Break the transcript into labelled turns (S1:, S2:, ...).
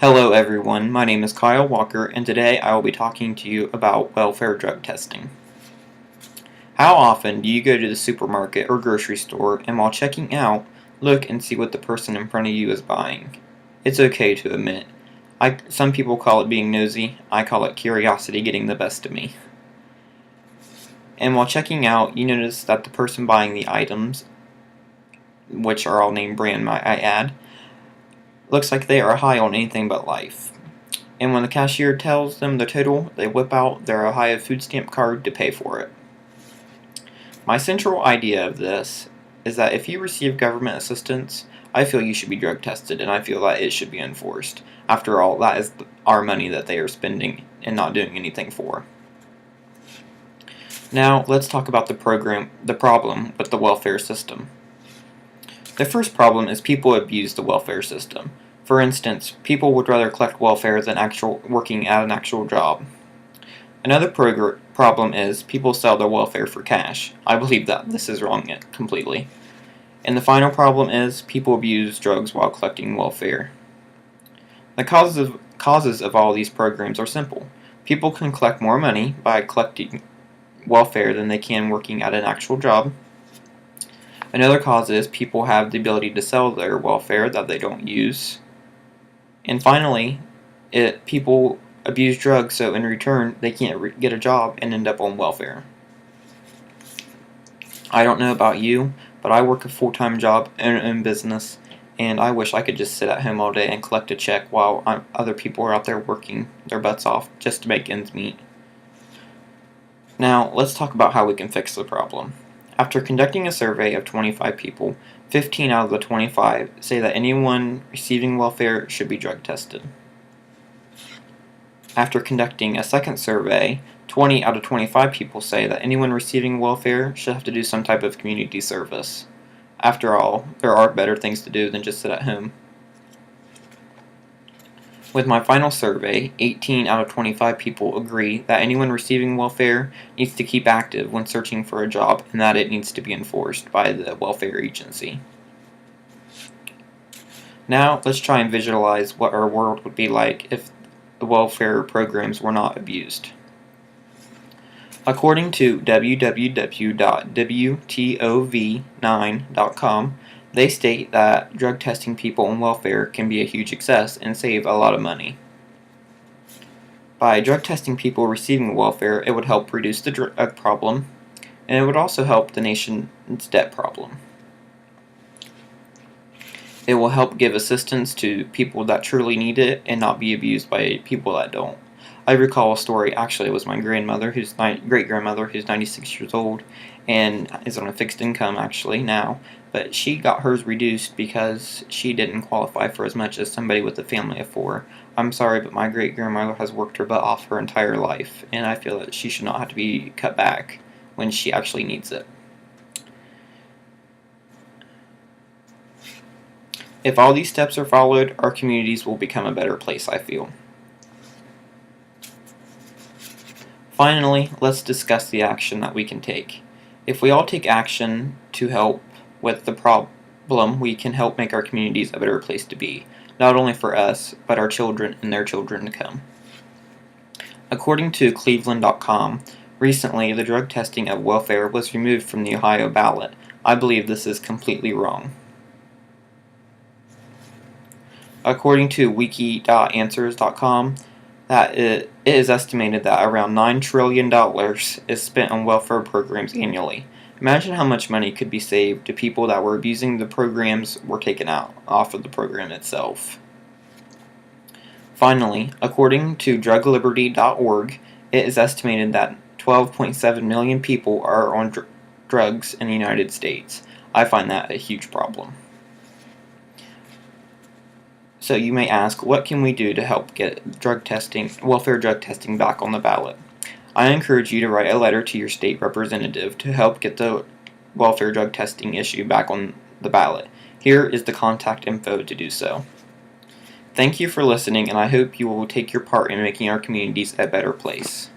S1: Hello everyone, my name is Kyle Walker and today I will be talking to you about welfare drug testing. How often do you go to the supermarket or grocery store and while checking out, look and see what the person in front of you is buying? It's okay to admit. Some people call it being nosy, I call it curiosity getting the best of me. And while checking out, you notice that the person buying the items, which are all name brand might I add, looks like they are high on anything but life. And when the cashier tells them the total, they whip out their Ohio food stamp card to pay for it. My central idea of this is that if you receive government assistance, I feel you should be drug tested and I feel that it should be enforced. After all, that is our money that they are spending and not doing anything for. Now, let's talk about the problem with the welfare system. The first problem is people abuse the welfare system. For instance, people would rather collect welfare than working at an actual job. Another problem is people sell their welfare for cash. I believe that this is wrong completely. And the final problem is people abuse drugs while collecting welfare. The causes of all these programs are simple. People can collect more money by collecting welfare than they can working at an actual job. Another cause is people have the ability to sell their welfare that they don't use. And finally, people abuse drugs, so in return, they can't get a job and end up on welfare. I don't know about you, but I work a full-time job in business, and I wish I could just sit at home all day and collect a check while other people are out there working their butts off just to make ends meet. Now, let's talk about how we can fix the problem. After conducting a survey of 25 people, 15 out of the 25 say that anyone receiving welfare should be drug tested. After conducting a second survey, 20 out of 25 people say that anyone receiving welfare should have to do some type of community service. After all, there are better things to do than just sit at home. With my final survey, 18 out of 25 people agree that anyone receiving welfare needs to keep active when searching for a job and that it needs to be enforced by the welfare agency. Now, let's try and visualize what our world would be like if the welfare programs were not abused. According to www.wtov9.com, they state that drug testing people on welfare can be a huge success and save a lot of money. By drug testing people receiving welfare, it would help reduce the drug problem, and it would also help the nation's debt problem. It will help give assistance to people that truly need it and not be abused by people that don't. I recall a story, actually it was my grandmother, great-grandmother, who's 96 years old, and is on a fixed income actually now, but she got hers reduced because she didn't qualify for as much as somebody with a family of 4. I'm sorry, but my great-grandmother has worked her butt off her entire life, and I feel that she should not have to be cut back when she actually needs it. If all these steps are followed, our communities will become a better place, I feel. Finally, let's discuss the action that we can take. If we all take action to help with the problem, we can help make our communities a better place to be, not only for us, but our children and their children to come. According to Cleveland.com, recently the drug testing of welfare was removed from the Ohio ballot. I believe this is completely wrong. According to wiki.answers.com, that it is estimated that around $9 trillion is spent on welfare programs annually. Imagine how much money could be saved to people that were abusing the programs were taken out off of the program itself. Finally, according to drugliberty.org, it is estimated that 12.7 million people are on drugs in the United States. I find that a huge problem. So you may ask, what can we do to help get welfare drug testing back on the ballot? I encourage you to write a letter to your state representative to help get the welfare drug testing issue back on the ballot. Here is the contact info to do so. Thank you for listening, and I hope you will take your part in making our communities a better place.